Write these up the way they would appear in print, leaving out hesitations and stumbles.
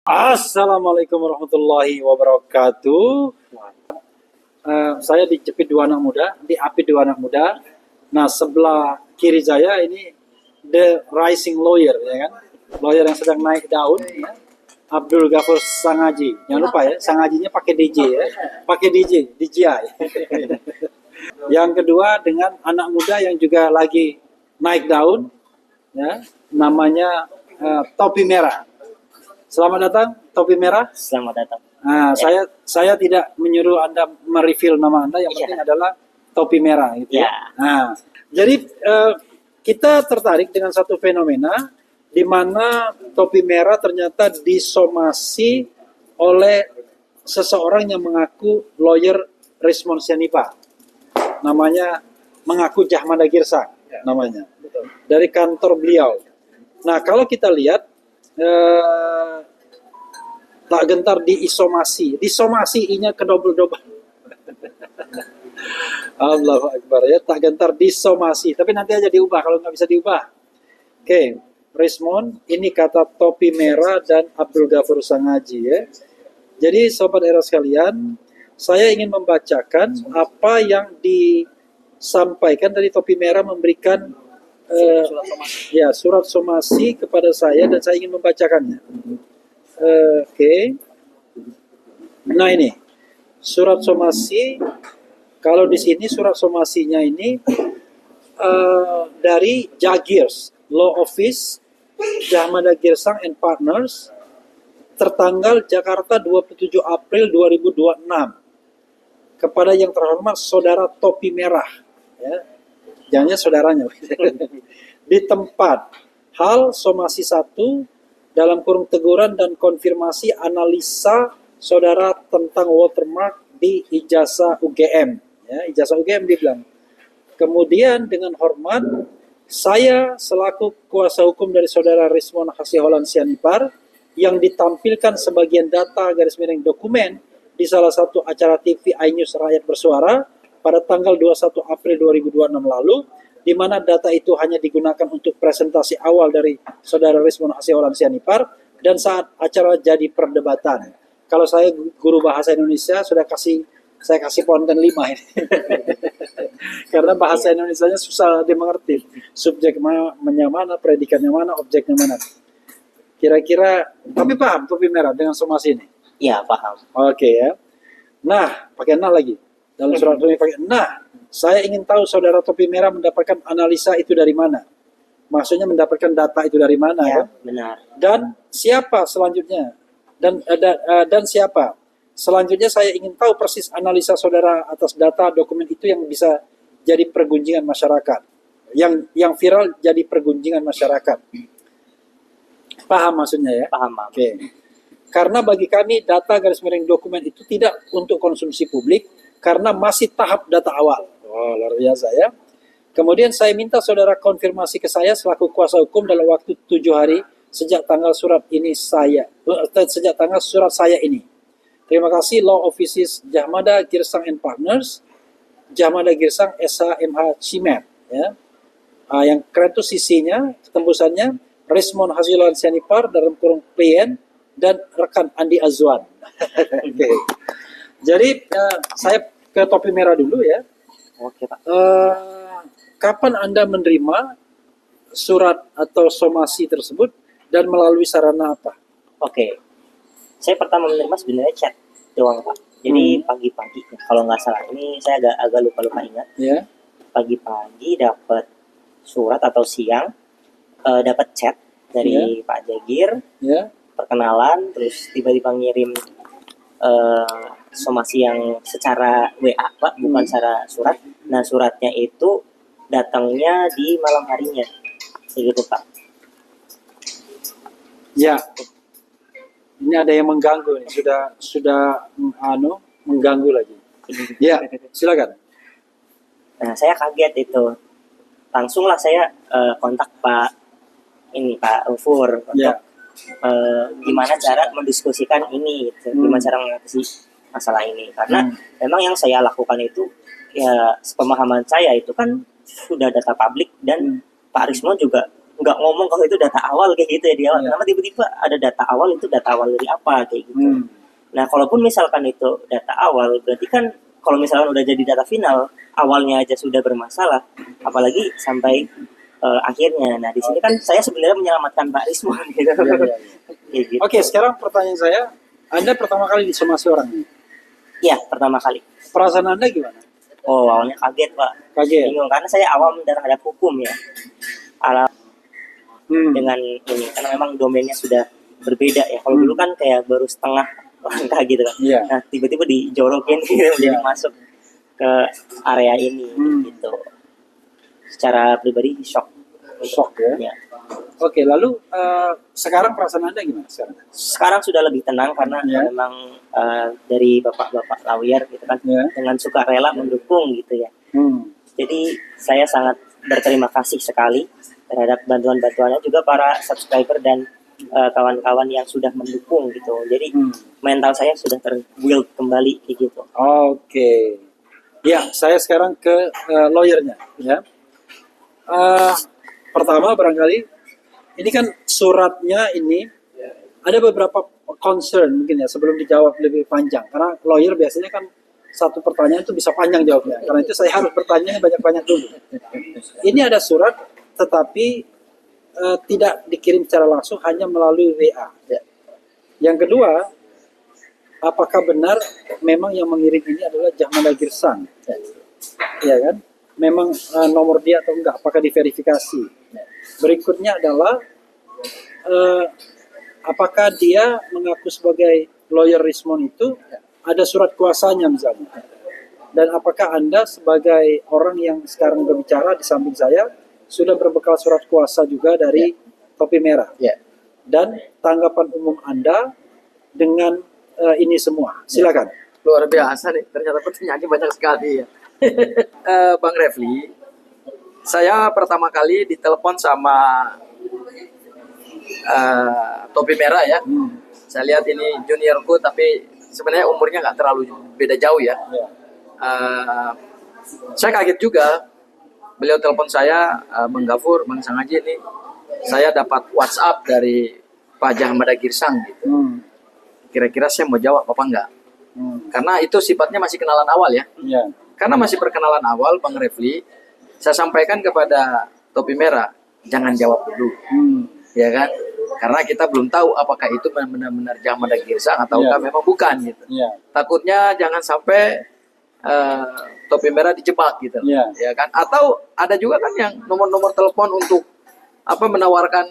Assalamualaikum warahmatullahi wabarakatuh. Saya dijepit dua anak muda, diapit dua anak muda. Nah, sebelah kiri saya ini the rising lawyer, ya kan? Lawyer yang sedang naik daun, ya. Abdul Ghafur Sangaji. Jangan lupa ya, Sangajinya pakai DJ ya, pakai DJI. Yang kedua dengan anak muda yang juga lagi naik daun, ya, namanya Topi Merah. Selamat datang, Topi Merah. Selamat datang. Nah, saya tidak menyuruh Anda mereveal nama Anda, yang penting adalah Topi Merah gitu ya. Nah, jadi kita tertarik dengan satu fenomena di mana Topi Merah ternyata disomasi oleh seseorang yang mengaku lawyer Resmond Sianipar. Namanya mengaku Jahmada Girsang namanya. Dari kantor beliau. Nah, kalau kita lihat tak gentar disomasi I-nya kedobel-dobel. Allahu Akbar ya, tak gentar disomasi, tapi nanti aja diubah kalau nggak bisa diubah. Oke, Resmond, ini kata Topi Merah dan Abdul Ghafur Sangaji ya. Jadi sobat era sekalian, saya ingin membacakan apa yang disampaikan dari Topi Merah memberikan surat somasi kepada saya dan saya ingin membacakannya. Oke. Nah ini surat somasi. Kalau di sini surat somasinya ini dari Jagirs Law Office Jahmada Girsang and Partners tertanggal Jakarta 27 April 2026 kepada yang terhormat Saudara Topi Merah ya. Jangannya saudaranya. Di tempat hal somasi 1 dalam kurung teguran dan konfirmasi analisa saudara tentang watermark di ijazah UGM. Ya, ijazah UGM dibilang. Kemudian dengan hormat, saya selaku kuasa hukum dari saudara Resmond Hasiholan Sianipar yang ditampilkan sebagian data garis miring dokumen di salah satu acara TV iNews Rakyat Bersuara pada tanggal 21 April 2026 lalu, di mana data itu hanya digunakan untuk presentasi awal dari saudara Resmond Hasiholan Sianipar dan saat acara jadi perdebatan. Kalau saya guru bahasa Indonesia saya kasih ponten 5 ini. Karena bahasa Indonesianya susah dimengerti. Subjeknya mana, predikannya mana, objeknya mana. Kira-kira tapi paham Topi Merah dengan somasi ini? Iya, paham. Oke ya. Nah, pakai nah lagi. Dalam surat ini pakai nah. Saya ingin tahu saudara Topi Merah mendapatkan analisa itu dari mana? Maksudnya mendapatkan data itu dari mana? Ya, kan? benar. Dan siapa selanjutnya? Dan siapa? Selanjutnya saya ingin tahu persis analisa saudara atas data dokumen itu yang bisa jadi pergunjingan masyarakat. Yang viral jadi pergunjingan masyarakat. Paham maksudnya ya? Paham. Oke. Karena bagi kami data garis miring dokumen itu tidak untuk konsumsi publik karena masih tahap data awal. Oh, luar biasa ya. Kemudian saya minta saudara konfirmasi ke saya selaku kuasa hukum dalam waktu 7 hari sejak tanggal surat saya ini. Terima kasih Law Offices Jahmada Girsang and Partners, Jahmada Girsang SHMH Cimet ya. Yang keren itu sisinya, tembusannya Resmond Hasiholan Sianipar dalam kurung PN dan rekan Andi Azwan. Oke. Jadi saya ke Topi Merah dulu ya. Oke, Pak. Kapan Anda menerima surat atau somasi tersebut dan melalui sarana apa? Oke. Saya pertama menerima sebenarnya chat doang, Pak. Jadi pagi-pagi, kalau nggak salah ini saya agak lupa ingat. Ya. Pagi-pagi dapat surat atau siang dapat chat dari Pak Jagir. Ya. Perkenalan, terus tiba-tiba ngirim somasi yang secara WA, Pak, bukan secara surat. Nah, suratnya itu datangnya di malam harinya, begitu, Pak. Ya, ini ada yang mengganggu nih, sudah mengganggu lagi. Ya, silakan. Nah, saya kaget itu. Langsunglah saya kontak Pak Ufur untuk gimana cara mendiskusikan ini, gitu. Gimana cara mengatasi masalah ini. Karena memang yang saya lakukan itu ya sepemahaman saya itu kan sudah data publik dan Pak Resmond juga nggak ngomong kalau itu data awal kayak gitu ya di awal. Iya. Kenapa tiba-tiba ada data awal, itu data awal dari apa kayak gitu. Hmm. Nah, kalaupun misalkan itu data awal, berarti kan kalau misalkan udah jadi data final, awalnya aja sudah bermasalah, apalagi sampai akhirnya. Nah, di sini kan saya sebenarnya menyelamatkan Pak Rismon gitu. Iya, iya, iya. Kayak gitu. Oke, sekarang pertanyaan saya, Anda pertama kali disomasi orang ini. Iya, pertama kali. Perasaan Anda gimana? Oh, awalnya kaget, Pak. Kaget. Bingung karena saya awam terhadap hukum ya. Alam Hmm. dengan ini karena memang domainnya sudah berbeda ya. Kalau dulu kan kayak baru setengah langkah gitu kan. Iya. Nah, tiba-tiba dijorokin gitu, jadi Iya. masuk ke area ini gitu. Secara pribadi shock. Shock ya. Ya. Oke, lalu sekarang perasaan Anda gimana sekarang? Sekarang sudah lebih tenang karena Ya. memang dari bapak-bapak lawyer gitu kan Ya. dengan sukarela mendukung gitu ya. Hmm. Jadi saya sangat berterima kasih sekali terhadap bantuan-bantuannya, juga para subscriber dan kawan-kawan yang sudah mendukung gitu. Jadi mental saya sudah terbuild kembali kayak gitu. Oke. Ya, saya sekarang ke lawyernya ya. Pertama barangkali ini kan suratnya ini ada beberapa concern mungkin ya sebelum dijawab lebih panjang, karena lawyer biasanya kan satu pertanyaan itu bisa panjang jawabnya, karena itu saya harus bertanya banyak-banyak dulu. Ini ada surat tetapi tidak dikirim secara langsung, hanya melalui WA. Yang kedua, apakah benar memang yang mengirim ini adalah Jahmada Girsang? Ya kan? Memang nomor dia atau enggak? Apakah diverifikasi? Berikutnya adalah apakah dia mengaku sebagai lawyer Rismon itu ada surat kuasanya misalnya? Dan apakah Anda sebagai orang yang sekarang berbicara di samping saya sudah berbekal surat kuasa juga dari Topi Merah? Dan tanggapan umum Anda dengan ini semua? Silakan. Luar biasa nih, ternyata pertanyaannya banyak sekali ya. Bang Refli, saya pertama kali ditelepon sama Topi Merah ya. Saya lihat ini juniorku, tapi sebenarnya umurnya nggak terlalu beda jauh ya. Saya kaget juga, beliau telepon saya, Bang Gafur, Bang Sangaji ini, saya dapat WhatsApp dari Pak Jahmada Girsang gitu. Kira-kira saya mau jawab apa enggak? Karena itu sifatnya masih kenalan awal ya. Karena masih perkenalan awal, Bang Refli, saya sampaikan kepada Topi Merah, jangan jawab dulu, ya kan? Karena kita belum tahu apakah itu benar-benar Jahmada Girsang ataukah memang bukan gitu. Takutnya jangan sampai Topi Merah dijebak gitu, ya kan? Atau ada juga kan yang nomor-nomor telepon untuk menawarkan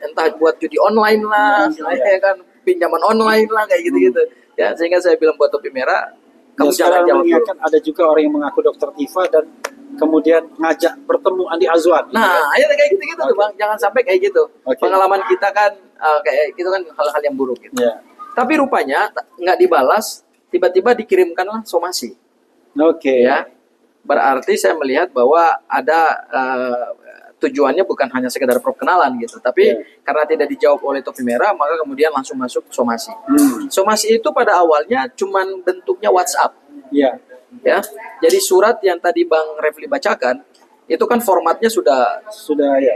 entah buat judi online lah, ya kan, pinjaman online lah kayak gitu-gitu. Ya, sehingga saya bilang buat Topi Merah, kamu jangan jawab dulu. Ada juga orang yang mengaku Dokter Tifa dan kemudian ngajak bertemu Andi Azwan. Nah, ya kayak gitu-gitu tuh Bang, jangan sampai kayak gitu. Pengalaman kita kan kayak gitu kan hal-hal yang buruk gitu. Tapi rupanya nggak dibalas, tiba-tiba dikirimkanlah somasi. Ya, berarti saya melihat bahwa ada tujuannya bukan hanya sekedar perkenalan gitu, tapi karena tidak dijawab oleh Topi Merah, maka kemudian langsung masuk somasi. Somasi itu pada awalnya cuman bentuknya WhatsApp. Ya, jadi surat yang tadi Bang Refli bacakan itu kan formatnya sudah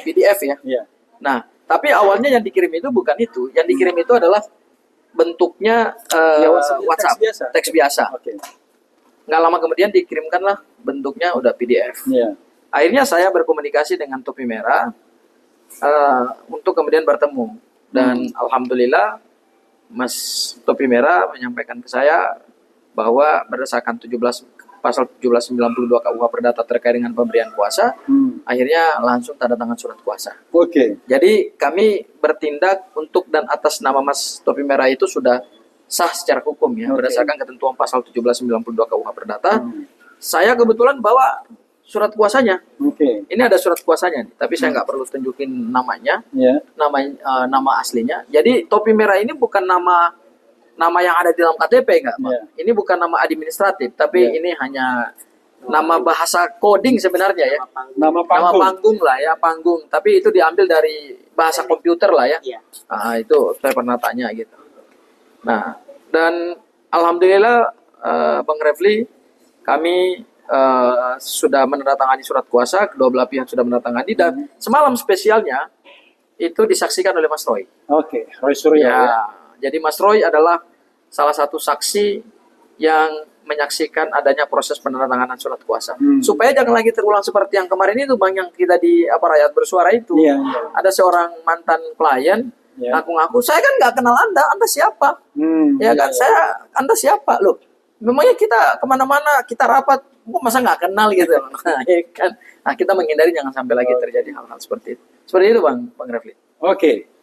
PDF ya. Nah, tapi awalnya yang dikirim itu bukan itu, yang dikirim itu adalah bentuknya WhatsApp, teks biasa. Nggak lama kemudian dikirimkanlah bentuknya udah PDF. Akhirnya saya berkomunikasi dengan Topi Merah untuk kemudian bertemu, dan alhamdulillah Mas Topi Merah menyampaikan ke saya bahwa berdasarkan pasal 1792 KUH Perdata terkait dengan pemberian kuasa, akhirnya langsung tanda tangan surat kuasa. Jadi kami bertindak untuk dan atas nama Mas Topi Merah itu sudah sah secara hukum ya, berdasarkan ketentuan pasal 1792 KUH Perdata. Saya kebetulan bawa surat kuasanya. Ini ada surat kuasanya nih, tapi saya nggak perlu tunjukin namanya, nama aslinya. Jadi Topi Merah ini bukan nama yang ada di dalam KTP, enggak, Pak. Ini bukan nama administratif, tapi ini hanya nama bahasa coding sebenarnya ya. Nama panggung lah ya, panggung. Tapi itu diambil dari bahasa komputer lah ya. Nah, itu saya pernah tanya gitu. Nah, dan alhamdulillah Bang Refli, kami sudah menandatangani surat kuasa, kedua belah pihak sudah menandatangani, dan semalam spesialnya itu disaksikan oleh Mas Roy. Oke, Roy Suryo. Ya, jadi Mas Roy adalah salah satu saksi yang menyaksikan adanya proses penandatanganan surat kuasa. Supaya jangan lagi terulang seperti yang kemarin itu Bang, yang kita di rakyat bersuara itu. Iya, iya. Ada seorang mantan klien ngaku-ngaku, saya kan nggak kenal Anda siapa? Ya kan, Anda siapa loh? Memangnya kita kemana-mana, kita rapat, kok masa nggak kenal gitu? Nah, ya kan? Nah, kita menghindari jangan sampai lagi terjadi hal-hal seperti itu. Seperti itu Bang Refli. Oke.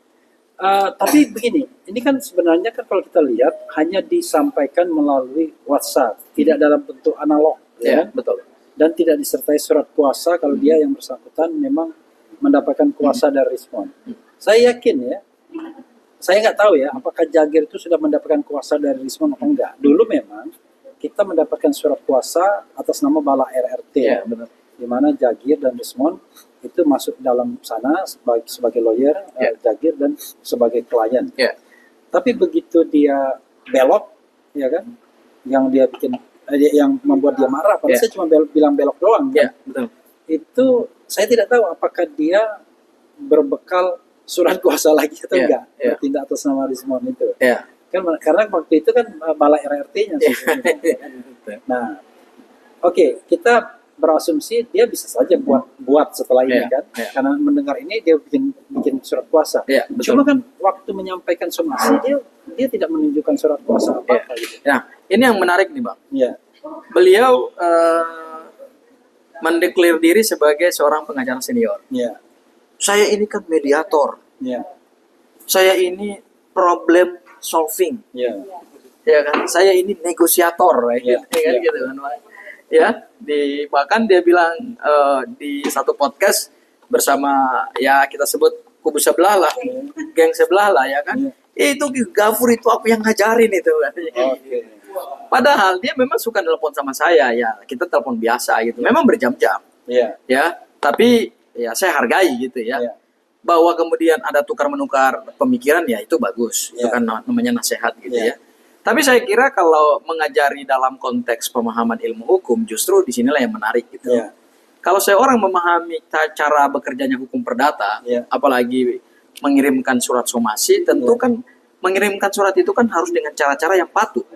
Tapi begini, ini kan sebenarnya kan kalau kita lihat hanya disampaikan melalui WhatsApp, tidak dalam bentuk analog, Ya, betul. dan tidak disertai surat kuasa kalau dia yang bersangkutan memang mendapatkan kuasa dari Rismon. Saya yakin ya, saya nggak tahu ya apakah Jagir itu sudah mendapatkan kuasa dari Rismon atau enggak. Dulu memang kita mendapatkan surat kuasa atas nama Bala RRT, Ya, betul. di mana Jagir dan Rismon itu masuk dalam sana sebagai lawyer, Jagir, dan sebagai klien. Ya. Tapi begitu dia belok, ya kan, yang dia bikin, yang membuat dia marah, padahal saya cuma bilang belok doang, Ya, kan? betul. Itu saya tidak tahu apakah dia berbekal surat kuasa lagi atau enggak bertindak atas nama Rismon itu. Ya. Kan karena waktu itu kan Bala RRT-nya. Nah, oke, kita berasumsi dia bisa saja buat setelah ini kan, karena mendengar ini dia bikin surat kuasa. Cuma kan waktu menyampaikan somasi dia tidak menunjukkan surat kuasa apa-apa gitu. Nah, ini yang menarik nih Bang. Iya. Beliau mendeklar diri sebagai seorang pengacara senior. Iya. Saya ini kan mediator. Iya. Saya ini problem solving. Iya. Ya kan? Saya ini negosiator, Iya. gitu kan, Bang. Ya, bahkan dia bilang di satu podcast bersama ya kita sebut kubu sebelah lah, geng sebelah lah ya kan. Itu Gafur itu aku yang ngajarin itu. Padahal dia memang suka telepon sama saya ya, kita telepon biasa gitu. Memang berjam-jam. Ya, tapi ya saya hargai gitu ya. Bahwa kemudian ada tukar-menukar pemikiran ya itu bagus. Itu kan namanya nasihat gitu ya. Tapi saya kira kalau mengajari dalam konteks pemahaman ilmu hukum, justru disinilah yang menarik gitu. Kalau seorang memahami cara bekerjanya hukum perdata, apalagi mengirimkan surat somasi, tentu kan mengirimkan surat itu kan harus dengan cara-cara yang patut.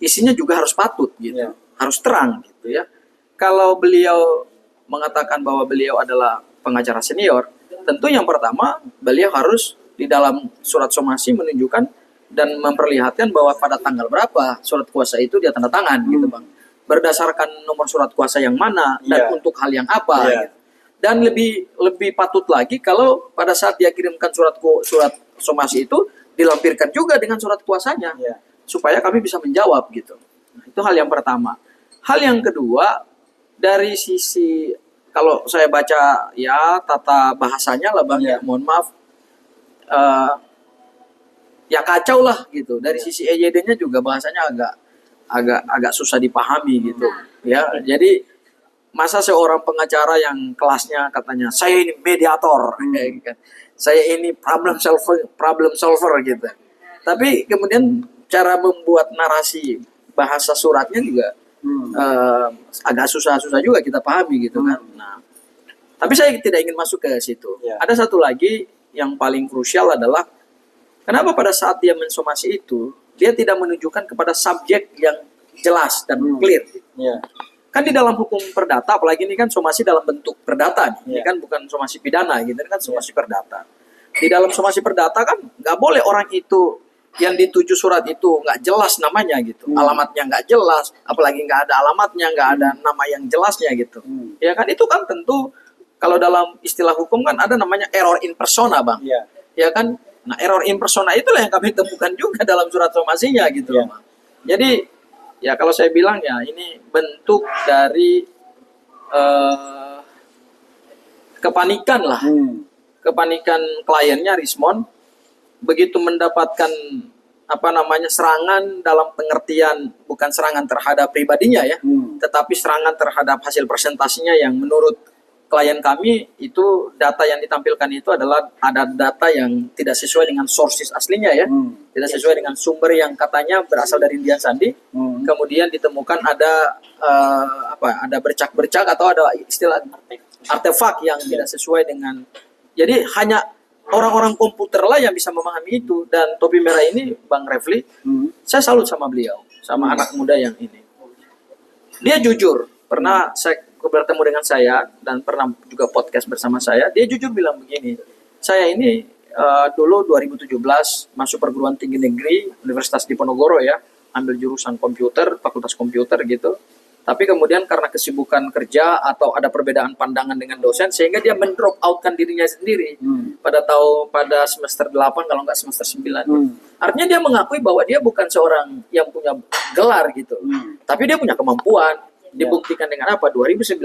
Isinya juga harus patut gitu, harus terang gitu ya. Kalau beliau mengatakan bahwa beliau adalah pengacara senior, tentu yang pertama beliau harus di dalam surat somasi menunjukkan dan memperlihatkan bahwa pada tanggal berapa surat kuasa itu dia tanda tangan gitu Bang. Berdasarkan nomor surat kuasa yang mana dan untuk hal yang apa gitu. Dan lebih patut lagi kalau pada saat dia kirimkan surat somasi itu dilampirkan juga dengan surat kuasanya. Supaya kami bisa menjawab gitu. Nah, itu hal yang pertama. Hal yang kedua, dari sisi kalau saya baca ya tata bahasanya lah Bang, mohon maaf, ya kacau lah gitu. Dari sisi EYD-nya juga bahasanya agak susah dipahami gitu. Ya, jadi masa seorang pengacara yang kelasnya katanya saya ini mediator, saya ini problem solver gitu. Tapi kemudian cara membuat narasi bahasa suratnya juga agak susah-susah juga kita pahami gitu kan. Nah, tapi saya tidak ingin masuk ke situ. Ada satu lagi yang paling krusial adalah kenapa pada saat dia mensomasi itu dia tidak menunjukkan kepada subjek yang jelas dan clear. Kan di dalam hukum perdata, apalagi ini kan somasi dalam bentuk perdata, ini kan bukan somasi pidana gitu, ini kan somasi perdata. Di dalam somasi perdata kan nggak boleh orang itu yang dituju surat itu nggak jelas namanya gitu, alamatnya nggak jelas, apalagi nggak ada alamatnya, nggak ada nama yang jelasnya gitu. Ya kan itu kan tentu kalau dalam istilah hukum kan ada namanya error in persona Bang. Ya kan. Nah, error in persona itulah yang kami temukan juga dalam surat somasinya gitu loh. Jadi ya kalau saya bilang ya ini bentuk dari kepanikan lah. Kepanikan kliennya Rismon begitu mendapatkan serangan dalam pengertian bukan serangan terhadap pribadinya ya, tetapi serangan terhadap hasil presentasinya yang menurut klien kami itu data yang ditampilkan itu adalah ada data yang tidak sesuai dengan sources aslinya ya. tidak sesuai dengan sumber yang katanya berasal dari Dian Sandi. Kemudian ditemukan ada ada bercak-bercak atau ada istilah artefak yang tidak sesuai dengan. Jadi hanya orang-orang komputer lah yang bisa memahami itu. Dan topi merah ini, Bang Refli, saya salut sama beliau, sama anak muda yang ini. Dia jujur, pernah saya bertemu dengan saya dan pernah juga podcast bersama saya. Dia jujur bilang begini, saya ini dulu 2017 masuk perguruan tinggi negeri Universitas Diponegoro ya, ambil jurusan komputer, fakultas komputer gitu. Tapi kemudian karena kesibukan kerja atau ada perbedaan pandangan dengan dosen, sehingga dia mendrop outkan dirinya sendiri pada semester 8 kalau nggak semester 9. Artinya dia mengakui bahwa dia bukan seorang yang punya gelar gitu, tapi dia punya kemampuan. Dibuktikan dengan apa? 2019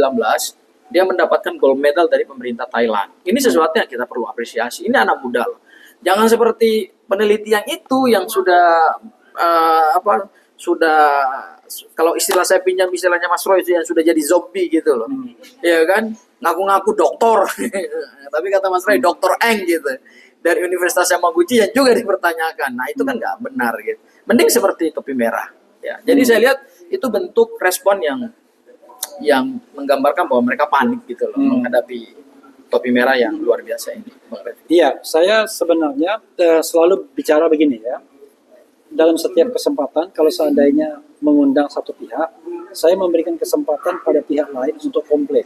dia mendapatkan gold medal dari pemerintah Thailand. Ini sesuatu yang kita perlu apresiasi. Ini anak muda loh. Jangan seperti peneliti yang itu yang sudah kalau istilah saya pinjam istilahnya Mas Roy itu yang sudah jadi zombie gitu loh. Ya kan? Ngaku-ngaku doktor. Tapi kata Mas Roy doktor Eng gitu. Dari Universitas Yamaguchi yang juga dipertanyakan. Nah, itu kan nggak benar gitu. Mending seperti topi merah. Ya. Jadi saya lihat itu bentuk respon yang menggambarkan bahwa mereka panik gitu loh menghadapi topi merah yang luar biasa ini. Iya, saya sebenarnya selalu bicara begini ya. Dalam setiap kesempatan, kalau seandainya mengundang satu pihak, saya memberikan kesempatan pada pihak lain untuk komplain.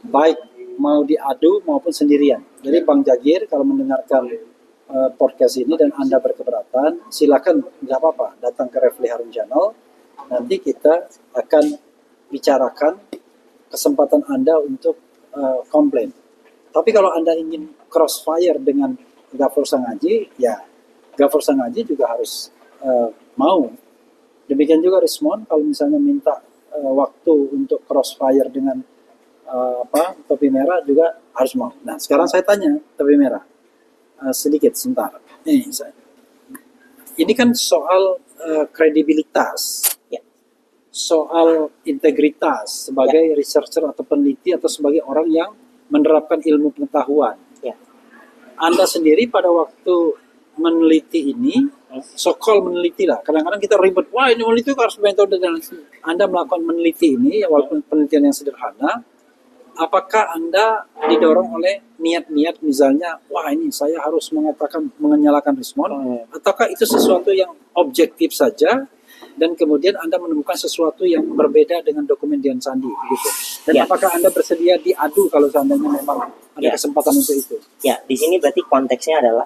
Baik mau diadu maupun sendirian. Jadi Bang Jagir kalau mendengarkan podcast ini dan Anda berkeberatan, silakan, nggak apa-apa, datang ke Refli Harun Channel. Nanti kita akan bicarakan kesempatan Anda untuk komplain. Tapi kalau Anda ingin crossfire dengan Ghafor Sangaji, ya Ghafor Sangaji juga harus mau. Demikian juga Rismon kalau misalnya minta waktu untuk crossfire dengan topi merah juga harus mau. Nah sekarang saya tanya topi merah sedikit sebentar. Ini kan soal kredibilitas. Soal integritas sebagai researcher atau peneliti atau sebagai orang yang menerapkan ilmu pengetahuan. Anda sendiri pada waktu meneliti ini, so-called meneliti lah. Kadang-kadang kita ribet, wah ini meneliti harus metode dan Anda melakukan meneliti ini, walaupun penelitian yang sederhana, apakah Anda didorong oleh niat-niat misalnya, wah ini saya harus menyalakan Rismon, ataukah itu sesuatu yang objektif saja, dan kemudian Anda menemukan sesuatu yang berbeda dengan dokumen Dian Sandi gitu. Dan apakah Anda bersedia diadu kalau seandainya memang ada kesempatan untuk itu? Ya, di sini berarti konteksnya adalah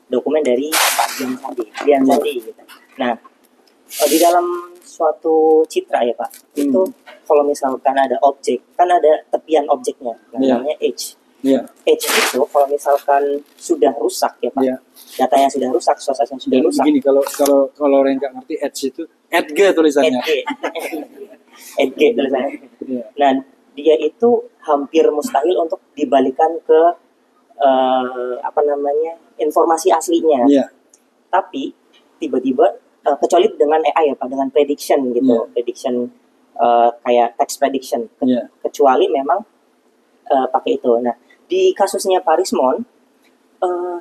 dokumen dari Pak Dian Sandi gitu. Nah, di dalam suatu citra ya Pak, itu kalau misalkan ada objek, kan ada tepian objeknya, namanya edge. Edge itu kalau misalkan sudah rusak ya Pak, datanya sudah rusak, sosasnya sudah rusak. Begini, kalau orang nggak ngerti edge itu, edge tulisannya. Edge tulisannya. Nah, dia itu hampir mustahil untuk dibalikan ke informasi aslinya. Tapi tiba-tiba kecuali dengan AI ya Pak, dengan prediction gitu, prediction kayak text prediction. Kecuali memang pakai itu. Nah, di kasusnya Pak Rismon,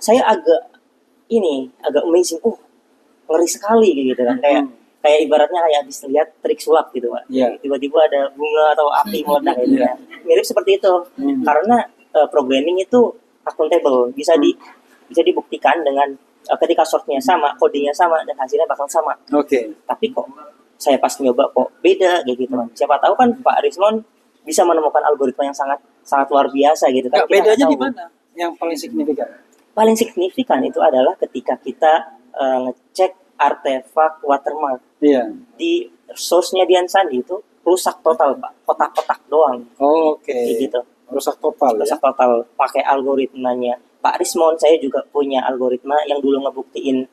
saya agak amazing, ngeri sekali gitu kan, kayak ibaratnya kayak habis lihat trik sulap gitu Pak. Tiba-tiba ada bunga atau api meledak gitu kan. Mirip seperti itu. Karena programming itu accountable, bisa dibuktikan dengan ketika source-nya sama, kodenya sama dan hasilnya bakal sama. Tapi kok saya pas nyoba kok beda kayak gitu. Siapa tahu kan Pak Rismon bisa menemukan algoritma yang sangat luar biasa gitu kan. Bedanya di mana yang paling signifikan? Paling signifikan itu adalah ketika kita ngecek artefak watermark. Di source-nya Dian Sandi itu rusak total Pak, kotak-kotak doang. Gitu. Rusak total. Pakai algoritmanya Pak Rismon. Saya juga punya algoritma yang dulu ngebuktiin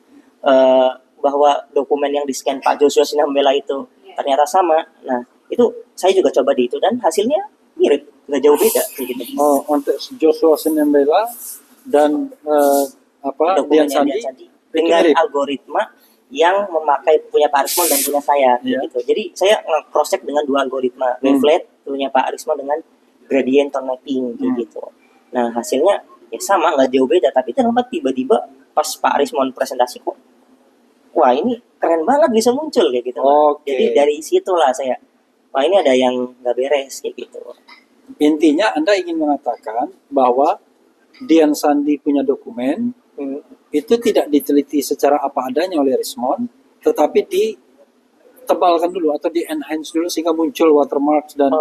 bahwa dokumen yang di-scan Pak Joshua Sinambela itu ternyata sama. Nah, itu saya juga coba di itu dan hasilnya mirip, nggak jauh beda gitu. Untuk Joshua Sinambela dan Dian Sandi dengan algoritma yang punya Pak Rismon dan punya saya gitu. Jadi saya cross check dengan dua algoritma, wavelet punya Pak Rismon dengan gradient tone mapping gitu. Nah, hasilnya ya sama, nggak jauh beda, tapi kenapa tiba-tiba pas Pak Rismon presentasi kok, wah ini keren banget bisa muncul kayak gitu. Jadi dari situlah saya, wah ini ada yang nggak beres kayak gitu. Intinya Anda ingin mengatakan bahwa Dian Sandi punya dokumen itu tidak diteliti secara apa adanya oleh Rismon, tetapi ditebalkan dulu atau di enhance dulu sehingga muncul watermark dan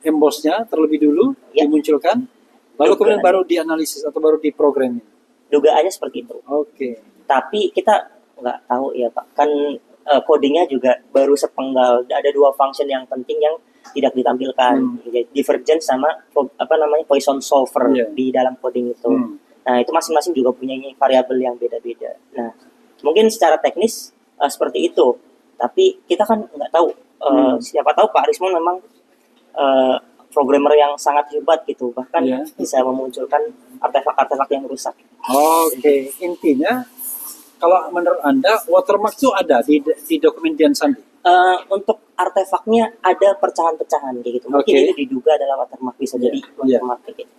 embossnya terlebih dulu dimunculkan, lalu kemudian baru dianalisis atau baru diprogramming. Dugaannya seperti itu. Tapi kita nggak tahu ya Pak, kan codingnya juga baru sepenggal, ada 2 function yang penting yang tidak ditampilkan, divergence sama Poisson solver di dalam coding itu. Nah itu masing-masing juga punya variabel yang beda-beda. Nah mungkin secara teknis seperti itu, tapi kita kan nggak tahu. Siapa tahu Pak Rismon memang programmer yang sangat hebat gitu, bahkan bisa memunculkan artefak-artefak yang rusak. Intinya kalau menurut Anda watermark itu ada di dokumen Dian Sandi? Untuk artefaknya ada pecahan-pecahan kayak gitu. Mungkin itu diduga adalah watermark, bisa jadi watermark kayak gitu.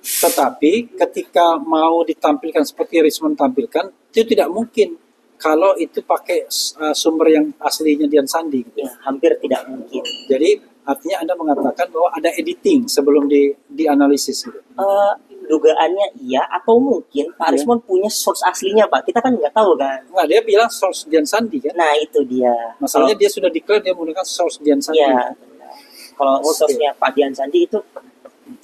Tetapi ketika mau ditampilkan seperti Rismon tampilkan, itu tidak mungkin kalau itu pakai sumber yang aslinya Dian Sandi gitu. Ya, hampir tidak mungkin. Jadi artinya Anda mengatakan bahwa ada editing sebelum dianalisis gitu. Dugaannya iya, atau mungkin Pak Rismon punya source aslinya Pak, kita kan nggak tahu kan. Nggak, dia bilang source Dian Sandi kan. Nah itu dia, masalahnya dia sudah declare dia menggunakan source Dian Sandi. Iya, kalau source-nya Pak Dian Sandi itu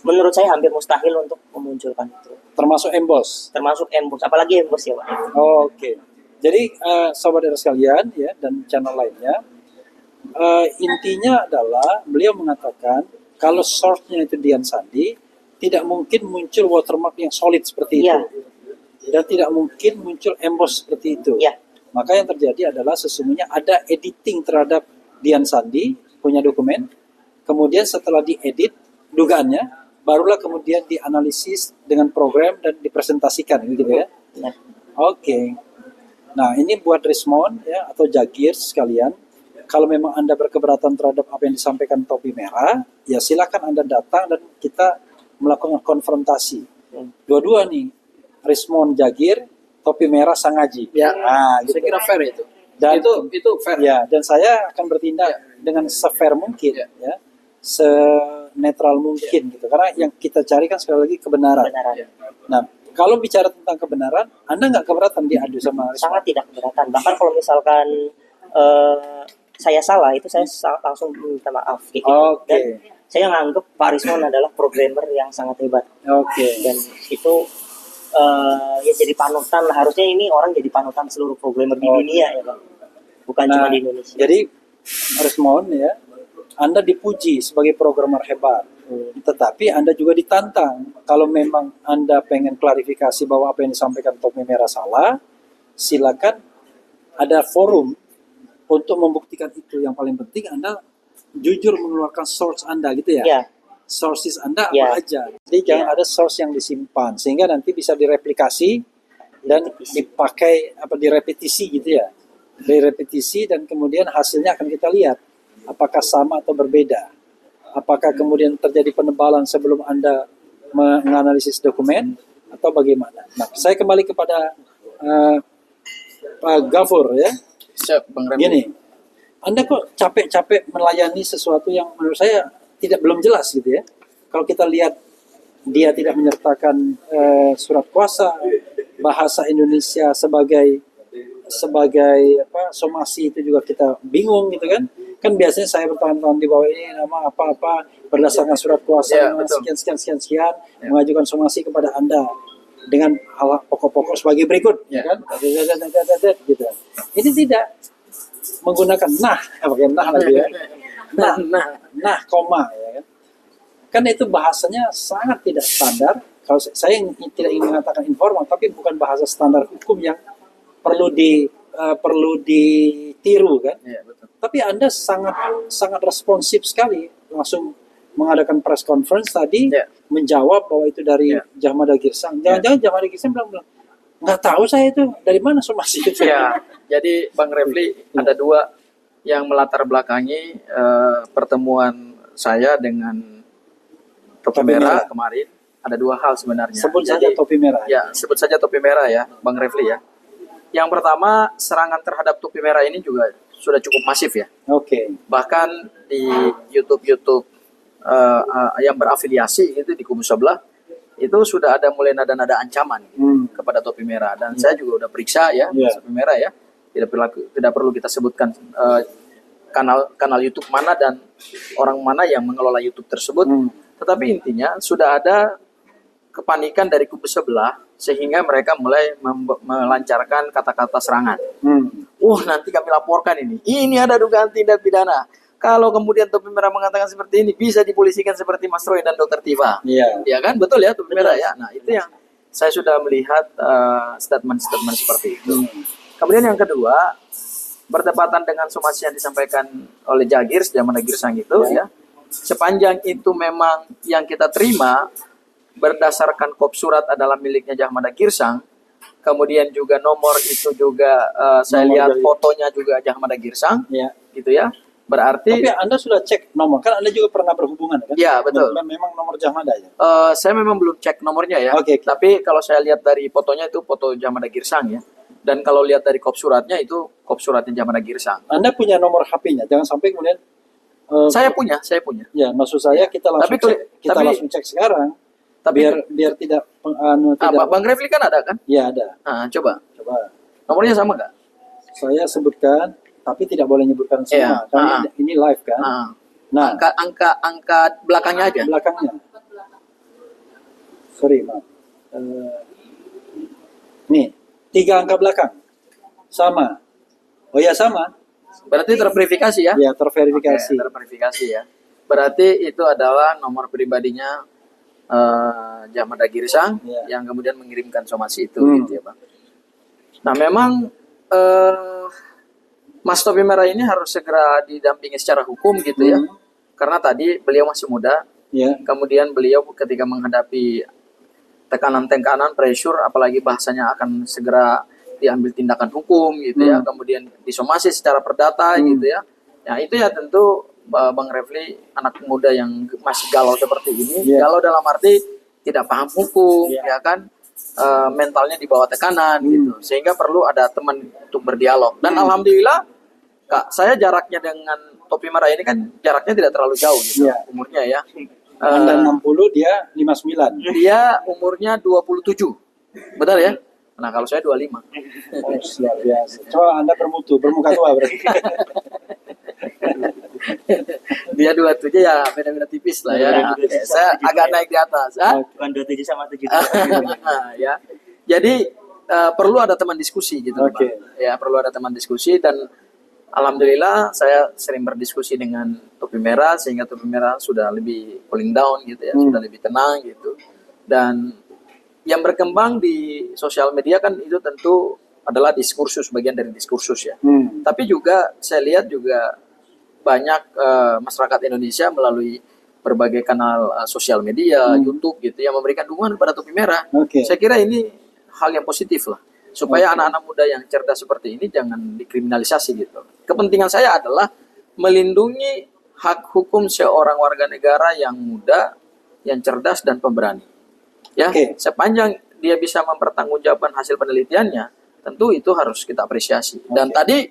menurut saya hampir mustahil untuk memunculkan itu. Termasuk emboss, apalagi emboss ya Pak. Jadi sobat era sekalian ya dan channel lainnya, intinya adalah beliau mengatakan kalau source-nya itu Dian Sandi, tidak mungkin muncul watermark yang solid seperti itu. Dan tidak mungkin muncul emboss seperti itu. Maka yang terjadi adalah sesungguhnya ada editing terhadap Dian Sandi punya dokumen. Kemudian setelah diedit dugaannya, barulah kemudian dianalisis dengan program dan dipresentasikan gitu ya. Nah, ini buat Rismon ya atau Jagir sekalian. Kalau memang Anda berkeberatan terhadap apa yang disampaikan Topi Merah, ya silakan Anda datang dan kita melakukan konfrontasi. Dua-dua nih, Rismon Jagir, Topi Merah Sangaji. Nah, gitu. Saya kira fair itu. Dan itu fair. Ya, dan saya akan bertindak dengan se-fair mungkin ya. Se-netral mungkin gitu. Karena yang kita cari kan sekali lagi kebenaran. Nah, kalau bicara tentang kebenaran, Anda nggak keberatan diadu sama Rismon? Sangat tidak keberatan. Bahkan kalau misalkan saya salah, itu saya langsung minta maaf gitu. Dan saya nganggap Pak Rismon adalah programmer yang sangat hebat. Dan itu ya jadi panutan lah. Harusnya ini orang jadi panutan seluruh programmer di dunia ya Pak. Bukan cuma di Indonesia. Jadi Rismon ya, Anda dipuji sebagai programmer hebat. Tetapi Anda juga ditantang. Kalau memang Anda pengen klarifikasi bahwa apa yang disampaikan Topi Merah salah, silakan ada forum untuk membuktikan itu. Yang paling penting Anda jujur mengeluarkan source Anda gitu ya. Sources Anda apa aja. Jadi jangan ada source yang disimpan sehingga nanti bisa direplikasi dan dipakai direpetisi gitu ya. Direpetisi dan kemudian hasilnya akan kita lihat apakah sama atau berbeda. Apakah kemudian terjadi penebalan sebelum Anda menganalisis dokumen atau bagaimana. Nah, saya kembali kepada Pak Gafur ya. Siap, Bang Remi. Gini, Anda kok capek-capek melayani sesuatu yang menurut saya belum jelas gitu ya. Kalau kita lihat dia tidak menyertakan surat kuasa, bahasa Indonesia sebagai somasi itu juga kita bingung gitu kan. Kan biasanya saya bertahun-tahun di bawah ini nama apa-apa berdasarkan surat kuasa sekian mengajukan somasi kepada Anda dengan hal pokok-pokok sebagai berikut kan. Gitu. Ini tidak menggunakan pakai lagi ya. Koma ya kan. Kan itu bahasanya sangat tidak standar. Kalau saya tidak ingin mengatakan informal, tapi bukan bahasa standar hukum yang perlu ditiru kan. Tapi Anda sangat responsif sekali, langsung mengadakan press conference tadi menjawab bahwa itu dari Jahmada Girsang. Jangan-jangan Jahmada Girsang bilang nggak tahu saya itu dari mana somasi itu. Jadi Bang Refli ada 2 yang melatar belakangi pertemuan saya dengan Topi Merah kemarin. Ada dua hal sebenarnya. Sebut saja topi merah. Ya, sebut saja topi merah ya, Bang Refli ya. Yang pertama, serangan terhadap topi merah ini juga sudah cukup masif ya. Oke. Bahkan di YouTube yang berafiliasi itu di kubu sebelah itu sudah ada mulai nada-nada ancaman kepada topi merah, dan saya juga udah periksa ya topi merah ya. Tidak perlu kita sebutkan kanal YouTube mana dan orang mana yang mengelola YouTube tersebut. Tetapi intinya sudah ada kepanikan dari kubu sebelah sehingga mereka mulai melancarkan kata-kata serangan. Nanti kami laporkan ini. Ini ada dugaan tindak pidana. Kalau kemudian topi merah mengatakan seperti ini, bisa dipolisikan seperti Mas Roy dan Dr. Tifa. Ya kan, betul ya topi merah ya. Nah itu yang saya sudah melihat statement-statement seperti itu. Kemudian yang kedua, bertepatan dengan somasi yang disampaikan oleh Jagirs, Jamada Girsang itu ya, sepanjang itu memang yang kita terima berdasarkan kop surat adalah miliknya Jamada Girsang, kemudian juga nomor itu juga saya lihat fotonya juga Jamada Girsang, gitu ya. Berarti. Tapi Anda sudah cek nomor, kan Anda juga pernah berhubungan kan? Ya betul. Memang nomor Jamada ya. Saya memang belum cek nomornya ya. Tapi kalau saya lihat dari fotonya itu foto Jamada Girsang ya. Dan kalau lihat dari kop suratnya itu kop suratnya Jamada Girsang. Anda punya nomor HP-nya, jangan sampai kemudian. Saya punya. Ya, maksud saya kita langsung langsung cek sekarang. Biar tidak Bang Refli kan ada kan? Ya ada. Coba. Nomornya sama nggak? Saya sebutkan, tapi tidak boleh nyebutkan semua. Karena ini live kan. Nah, angka belakangnya aja. Belakangnya. Sorry, maaf. Nih, 3 angka belakang. Sama. Oh ya sama. Berarti terverifikasi ya? Ya, terverifikasi. Terverifikasi ya. Berarti itu adalah nomor pribadinya Jamada Girsang yang kemudian mengirimkan somasi itu gitu ya Bang. Nah memang Mas Topi Merah ini harus segera didampingi secara hukum gitu ya. Karena tadi beliau masih muda. Kemudian beliau ketika menghadapi tekanan-tekanan, pressure, apalagi bahasanya akan segera diambil tindakan hukum gitu ya. Kemudian disomasi secara perdata gitu ya. Nah itu ya tentu Bang Refli anak muda yang masih galau seperti ini, galau dalam arti tidak paham hukum, ya kan, mentalnya di bawah tekanan gitu, sehingga perlu ada teman untuk berdialog. Dan alhamdulillah, Kak, saya jaraknya dengan Topi Merah ini kan jaraknya tidak terlalu jauh gitu, umurnya ya. Anda 60, dia 59. Dia umurnya 27, benar ya? Nah kalau saya 25. Oh, luar biasa. Coba Anda bermuka tua berarti. Dia 27 ya beda-beda tipis lah ya. Saya agak naik di atas. Bukan 27 sama 7. Ya. Jadi perlu ada teman diskusi gitu, Pak. Ya, perlu ada teman diskusi, dan alhamdulillah saya sering berdiskusi dengan Topi Merah sehingga Topi Merah sudah lebih cooling down gitu ya, sudah lebih tenang gitu. Dan yang berkembang di sosial media kan itu tentu adalah diskursus, bagian dari diskursus ya. Tapi juga saya lihat juga banyak masyarakat Indonesia melalui berbagai kanal sosial media, YouTube gitu yang memberikan dukungan kepada Topi Merah. Saya kira ini hal yang positif lah, supaya anak-anak muda yang cerdas seperti ini jangan dikriminalisasi gitu. Kepentingan saya adalah melindungi hak hukum seorang warga negara yang muda, yang cerdas dan pemberani. Ya, sepanjang dia bisa mempertanggungjawabkan hasil penelitiannya, tentu itu harus kita apresiasi. Dan tadi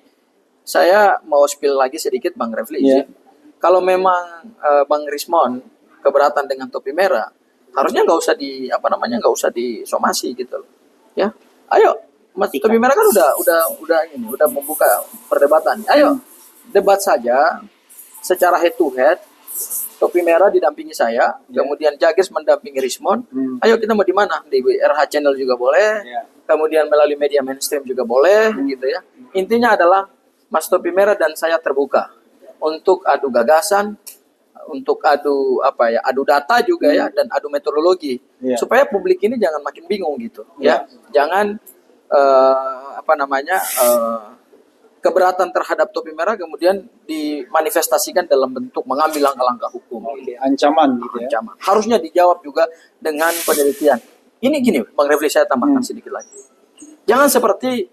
saya mau spill lagi sedikit Bang Refli. Kalau memang Bang Rismon keberatan dengan Topi Merah, harusnya nggak usah disomasi gitu loh. Ya, ayo, Mas Topi Merah kan udah membuka perdebatan. Ayo, debat saja secara head to head. Topi Merah didampingi saya, kemudian Jagirs mendampingi Rismon. Ayo kita mau di mana? Di RH Channel juga boleh. Kemudian melalui media mainstream juga boleh gitu ya. Intinya adalah Mas Topi Merah dan saya terbuka untuk adu gagasan, untuk adu data juga ya, dan adu metodologi, supaya publik ini jangan makin bingung gitu ya. Jangan keberatan terhadap Topi Merah kemudian dimanifestasikan dalam bentuk mengambil langkah-langkah hukum. Ancaman gitu ya. Ancaman. Harusnya dijawab juga dengan penelitian. Ini gini, Bang Refli, saya tambahkan sedikit lagi. Jangan seperti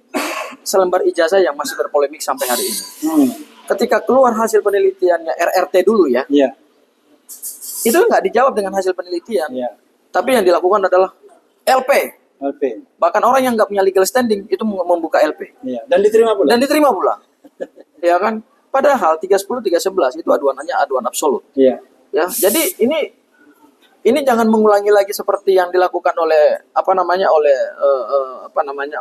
selembar ijazah yang masih berpolemik sampai hari ini. Ketika keluar hasil penelitiannya RRT dulu ya, itu nggak dijawab dengan hasil penelitian. Tapi yang dilakukan adalah LP. LP. Bahkan orang yang nggak punya legal standing itu membuka LP. Iya. Dan diterima pula. Dan diterima pula. Ya kan? Padahal 310, 311 itu aduannya aduan absolut. Iya. Ya, jadi ini jangan mengulangi lagi seperti yang dilakukan oleh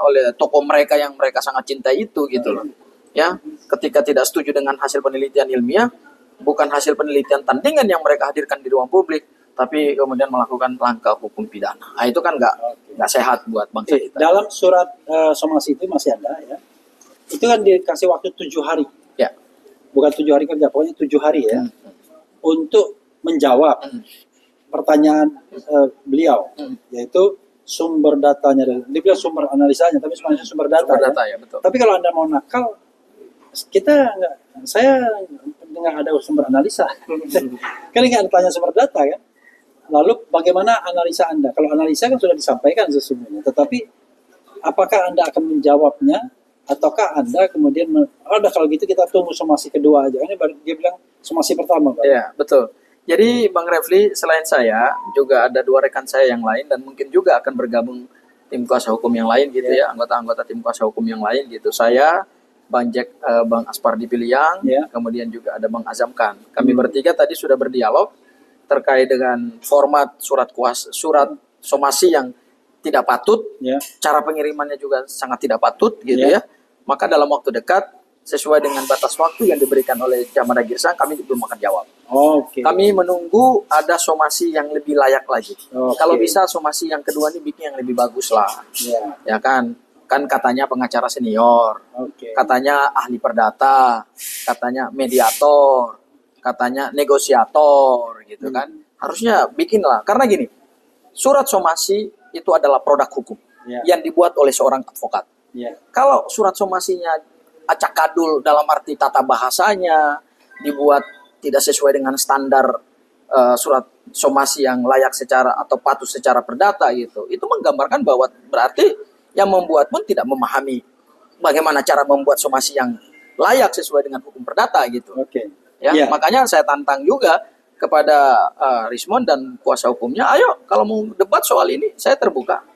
oleh tokoh mereka yang mereka sangat cintai itu gitu loh. Ya, ketika tidak setuju dengan hasil penelitian ilmiah, bukan hasil penelitian tandingan yang mereka hadirkan di ruang publik, tapi kemudian melakukan langkah hukum pidana. Nah, itu kan nggak sehat buat bangsa kita. Dalam surat somasi itu masih ada ya. Itu kan dikasih waktu 7 hari. Ya. Bukan 7 hari kerja, pokoknya 7 hari ya. Untuk menjawab pertanyaan beliau, yaitu sumber datanya. Dia bilang sumber analisanya, tapi sebenarnya sumber data. Sumber data ya, betul. Tapi kalau Anda mau nakal, saya nggak ada sumber analisa. Kan nggak tanya sumber data kan. Lalu bagaimana analisa Anda? Kalau analisa kan sudah disampaikan sesungguhnya, tetapi apakah Anda akan menjawabnya ataukah Anda kemudian kalau gitu kita tunggu somasi kedua aja. Ini baru dia bilang somasi pertama, Pak. Iya, betul. Jadi Bang Refli, selain saya juga ada 2 rekan saya yang lain dan mungkin juga akan bergabung tim kuasa hukum yang lain gitu ya, anggota-anggota tim kuasa hukum yang lain gitu. Saya, Bang Jack, Bang Aspardi Piliang, kemudian juga ada Bang Azamkan. Kami bertiga tadi sudah berdialog terkait dengan format surat somasi yang tidak patut, cara pengirimannya juga sangat tidak patut gitu ya. Maka dalam waktu dekat sesuai dengan batas waktu yang diberikan oleh Jamada Girsang, kami belum akan jawab. Kami menunggu ada somasi yang lebih layak lagi. Kalau bisa somasi yang kedua ini bikin yang lebih bagus lah. Ya kan katanya pengacara senior, katanya ahli perdata, katanya mediator, katanya negosiator gitu kan. Harusnya bikin lah. Karena gini, surat somasi itu adalah produk hukum yang dibuat oleh seorang advokat. Kalau surat somasinya acak-adul dalam arti tata bahasanya dibuat tidak sesuai dengan standar surat somasi yang layak secara atau patut secara perdata gitu, itu menggambarkan bahwa berarti yang membuat pun tidak memahami bagaimana cara membuat somasi yang layak sesuai dengan hukum perdata gitu. Makanya saya tantang juga kepada Rismond dan kuasa hukumnya, ayo kalau mau debat soal ini saya terbuka.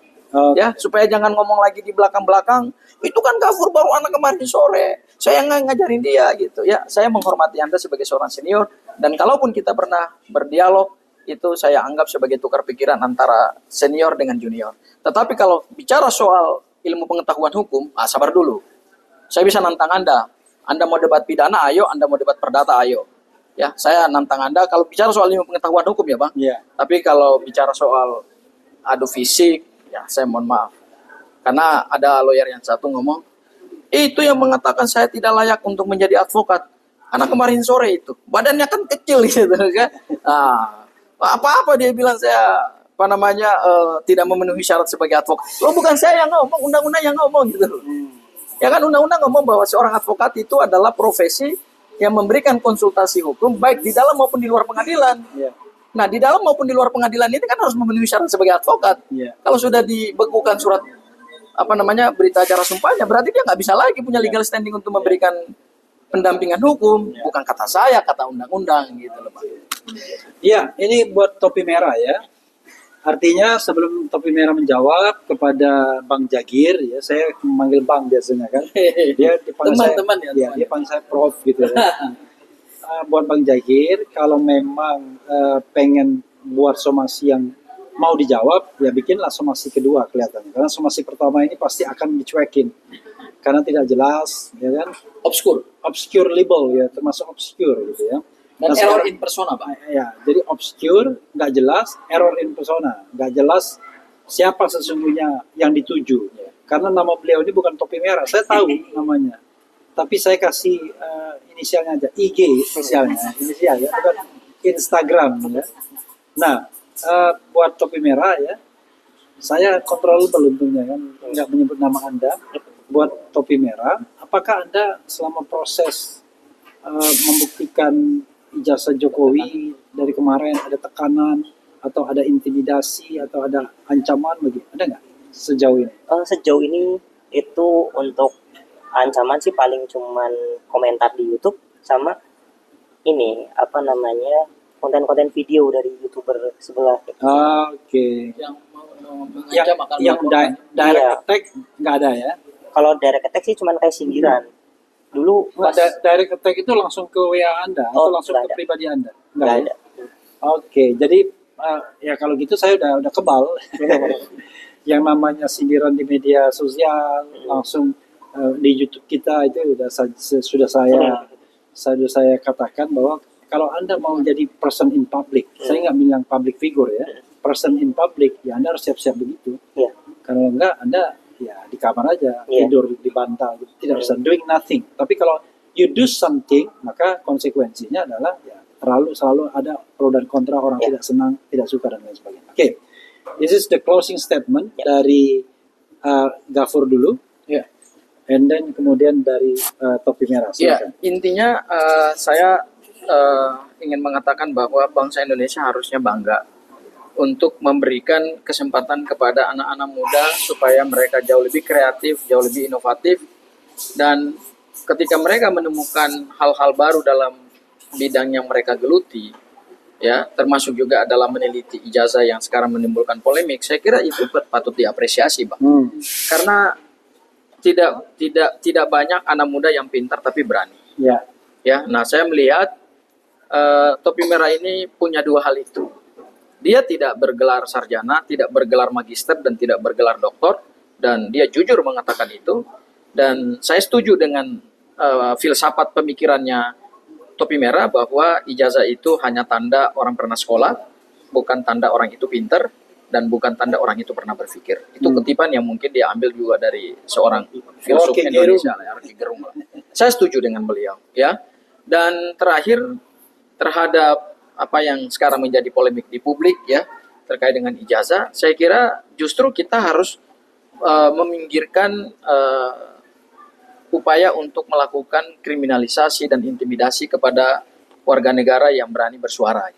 Ya, supaya jangan ngomong lagi di belakang-belakang, itu kan Gafur baru anak kemarin sore, saya nggak ngajarin dia gitu ya. Saya menghormati Anda sebagai seorang senior, dan kalaupun kita pernah berdialog, itu saya anggap sebagai tukar pikiran antara senior dengan junior. Tetapi kalau bicara soal ilmu pengetahuan hukum, sabar dulu. Saya bisa nantang Anda mau debat pidana, ayo. Anda mau debat perdata, ayo. Ya, saya nantang Anda kalau bicara soal ilmu pengetahuan hukum ya, Bang. Tapi kalau bicara soal adu fisik, ya saya mohon maaf. Karena ada lawyer yang satu ngomong, itu yang mengatakan saya tidak layak untuk menjadi advokat. Anak kemarin sore itu, badannya kan kecil gitu kan. Apa-apa dia bilang saya tidak memenuhi syarat sebagai advokat. Loh, bukan saya yang ngomong, undang-undang yang ngomong gitu. Ya kan undang-undang ngomong bahwa seorang advokat itu adalah profesi yang memberikan konsultasi hukum baik di dalam maupun di luar pengadilan. Nah, di dalam maupun di luar pengadilan ini kan harus memenuhi syarat sebagai advokat. Kalau sudah dibekukan surat berita acara sumpahnya, berarti dia nggak bisa lagi punya legal standing untuk memberikan pendampingan hukum. Bukan kata saya, kata undang-undang gitu loh, Pak. Iya, ini buat topi merah ya. Artinya sebelum topi merah menjawab kepada Bang Jagir, ya saya memanggil Bang biasanya kan. Dia dipanggil teman-teman dia panggil saya Prof gitu ya. Buat Bang Jagir, kalau memang pengen buat somasi yang mau dijawab, ya bikinlah somasi kedua kelihatannya. Karena somasi pertama ini pasti akan dicuekin. Karena tidak jelas, ya kan? Obscure label ya, termasuk obscure gitu ya. Dan error in persona, Pak. Ya, jadi obscure, nggak jelas, error in persona, nggak jelas siapa sesungguhnya yang dituju. Karena nama beliau ini bukan topi merah, saya tahu namanya. Tapi saya kasih inisialnya aja, IG inisial ya, bukan Instagram ya. Nah, buat topi merah ya, saya controllable untungnya kan, nggak menyebut nama Anda. Buat topi merah, apakah Anda selama proses membuktikan ijazah Jokowi dari kemarin ada tekanan atau ada intimidasi atau ada ancaman begitu, ada nggak sejauh ini? Sejauh ini itu untuk ancaman sih paling cuman komentar di YouTube sama ini konten-konten video dari YouTuber sebelah. Oke. Yang Yang mengancam akan yang melakukan. direct Iya. attack nggak ada ya? Kalau direct attack sih cuman kayak sindiran. Dulu Nggak, pas direct attack itu langsung ke WA Anda atau Oh, langsung nggak ke ada. pribadi Anda? nggak ya? ada. Oke, jadi ya kalau gitu saya udah kebal. Yang namanya sindiran di media sosial langsung di YouTube kita itu sudah saya katakan bahwa kalau Anda mau jadi person in public, saya nggak bilang public figure ya, person in public, ya Anda harus siap-siap begitu. Iya. Kalau enggak, Anda ya di kamar aja, Iya. tidur di bantal, tidak bisa doing nothing. Tapi kalau you do something, maka konsekuensinya adalah ya selalu ada pro dan kontra, orang Iya. tidak senang, tidak suka dan lain sebagainya. Oke, this is the closing statement Iya. dari Gafur dulu, Ya. and then kemudian dari Topi Merah. Ya, Silakan. intinya saya ingin mengatakan bahwa bangsa Indonesia harusnya bangga untuk memberikan kesempatan kepada anak-anak muda supaya mereka jauh lebih kreatif, jauh lebih inovatif, dan ketika mereka menemukan hal-hal baru dalam bidang yang mereka geluti, ya, termasuk juga adalah meneliti ijazah yang sekarang menimbulkan polemik, saya kira itu patut diapresiasi, Bang. Karena tidak banyak anak muda yang pintar tapi berani. Ya. Ya, nah saya melihat Topi Merah ini punya dua hal itu. Dia tidak bergelar sarjana, tidak bergelar magister, dan tidak bergelar doktor, dan dia jujur mengatakan itu. Dan saya setuju dengan filsafat pemikirannya Topi Merah bahwa ijazah itu hanya tanda orang pernah sekolah, bukan tanda orang itu pintar, dan bukan tanda orang itu pernah berpikir. Itu kutipan yang mungkin dia ambil juga dari seorang filsuf Rocky Indonesia, Rocky Gerung. Saya setuju dengan beliau, ya. Dan terakhir, terhadap apa yang sekarang menjadi polemik di publik, ya, terkait dengan ijazah, saya kira justru kita harus meminggirkan upaya untuk melakukan kriminalisasi dan intimidasi kepada warga negara yang berani bersuara,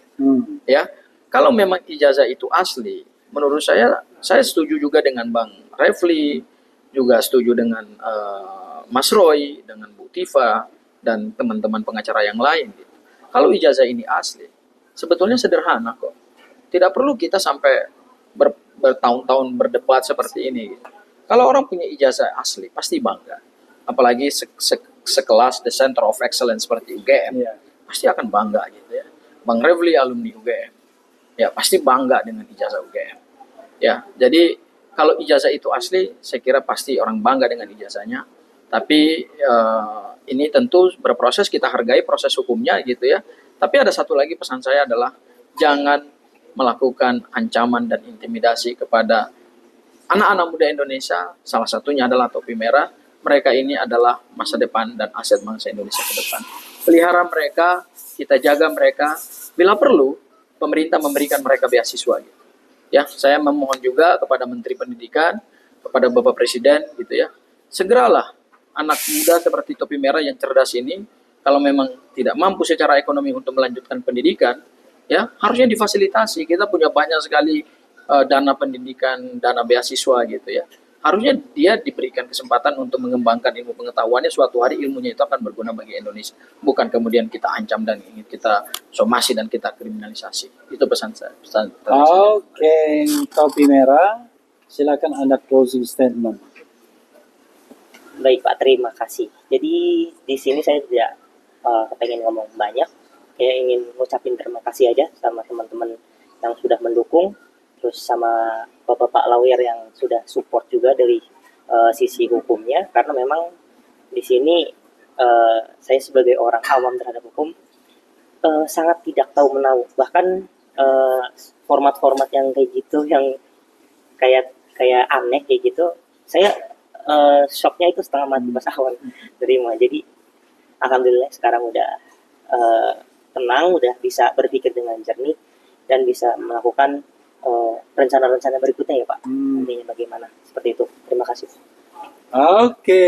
ya. Kalau memang ijazah itu asli, menurut saya setuju juga dengan Bang Refli, juga setuju dengan Mas Roy, dengan Bu Tifa, dan teman-teman pengacara yang lain. Gitu. Kalau ijazah ini asli, sebetulnya sederhana kok. Tidak perlu kita sampai bertahun-tahun berdebat seperti ini. Gitu. Kalau orang punya ijazah asli, pasti bangga. Apalagi sekelas The Center of Excellence seperti UGM, pasti akan bangga gitu ya. Bang Refli alumni UGM, ya pasti bangga dengan ijazah UGM. Ya, jadi kalau ijazah itu asli, saya kira pasti orang bangga dengan ijazahnya. Tapi ini tentu berproses, kita hargai proses hukumnya gitu ya. Tapi ada satu lagi pesan saya adalah jangan melakukan ancaman dan intimidasi kepada anak-anak muda Indonesia. Salah satunya adalah Topi Merah. Mereka ini adalah masa depan dan aset bangsa Indonesia ke depan. Pelihara mereka, kita jaga mereka. Bila perlu, pemerintah memberikan mereka beasiswa gitu. Ya, saya memohon juga kepada Menteri Pendidikan, kepada Bapak Presiden gitu ya. Segeralah anak muda seperti Topi Merah yang cerdas ini, kalau memang tidak mampu secara ekonomi untuk melanjutkan pendidikan, ya harusnya difasilitasi. Kita punya banyak sekali dana pendidikan, dana beasiswa gitu ya. Harusnya dia diberikan kesempatan untuk mengembangkan ilmu pengetahuannya, suatu hari ilmunya itu akan berguna bagi Indonesia. Bukan kemudian kita ancam dan ingin kita somasi dan kita kriminalisasi. Itu pesan saya. Oke, Topi Merah, silakan Anda closing statement. Baik Pak, terima kasih. Jadi di sini saya tidak pengen ngomong banyak. Saya ingin ngucapin terima kasih aja sama teman-teman yang sudah mendukung, terus sama bapak-bapak lawyer yang sudah support juga dari sisi hukumnya. Karena memang di sini saya sebagai orang awam terhadap hukum sangat tidak tahu menahu. Bahkan format-format yang kayak gitu, yang kayak aneh kayak gitu, saya shocknya itu setengah mati pas awal terima. Jadi alhamdulillah sekarang udah tenang, udah bisa berpikir dengan jernih dan bisa melakukan rencana-rencana berikutnya ya Pak. Nantinya bagaimana, seperti itu. Terima kasih. Oke.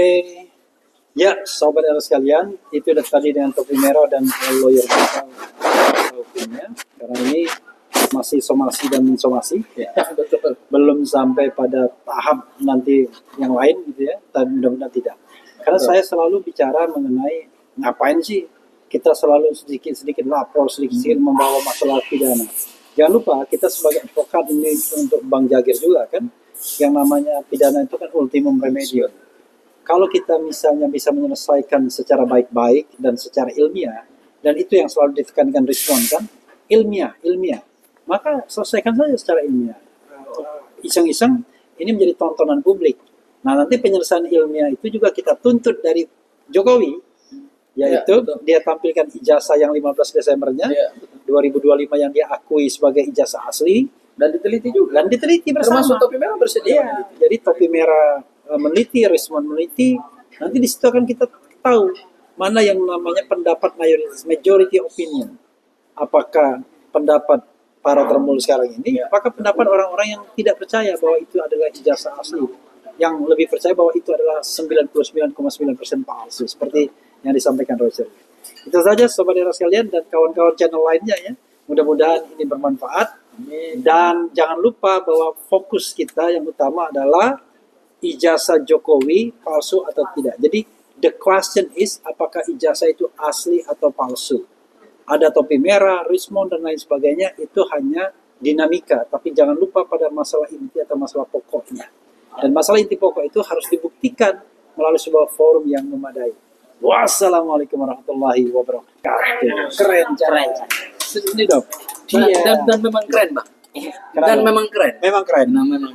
Ya, sobat LS sekalian, itu udah tadi dengan Topi Merah dan lawyer kita hukumnya. Karena ini masih somasi dan mensomasi, ya. Belum sampai pada tahap nanti yang lain gitu ya, tapi mudah-mudahan tidak. Karena saya selalu bicara mengenai ngapain sih kita selalu sedikit-sedikit lapor, sedikit-sedikit membawa masalah pidana. Jangan lupa kita sebagai advokat ini untuk Bang Jagir juga kan, yang namanya pidana itu kan ultimum remedium. Kalau kita misalnya bisa menyelesaikan secara baik-baik dan secara ilmiah, dan itu yang selalu ditekankan Rizwan kan, ilmiah, maka selesaikan saja secara ilmiah. Iseng-iseng ini menjadi tontonan publik. Nah, nanti penyelesaian ilmiah itu juga kita tuntut dari Jokowi, yaitu dia tampilkan ijazah yang 15 Desembernya 2025 yang dia akui sebagai ijazah asli Dan diteliti juga. dan diteliti bersama. Termasuk topi merah bersedia. Iya, jadi topi merah meneliti, Rismon meneliti, nanti di situ akan kita tahu mana yang namanya pendapat mayoritas, majority opinion. Apakah pendapat para termul sekarang ini, apakah pendapat orang-orang yang tidak percaya bahwa itu adalah ijazah asli, yang lebih percaya bahwa itu adalah 99,9% palsu, seperti yang disampaikan Roger. Itu saja Sobat Era sekalian dan kawan-kawan channel lainnya ya. Mudah-mudahan ini bermanfaat. Dan jangan lupa bahwa fokus kita yang utama adalah ijazah Jokowi palsu atau tidak. Jadi the question is apakah ijazah itu asli atau palsu. Ada topi merah, Rismon dan lain sebagainya itu hanya dinamika. Tapi jangan lupa pada masalah inti atau masalah pokoknya. Dan masalah inti pokok itu harus dibuktikan melalui sebuah forum yang memadai. Wassalamualaikum warahmatullahi wabarakatuh. Keren. Ini dong. Dan memang keren, Bang. Dan memang keren. Memang keren. Nah, memang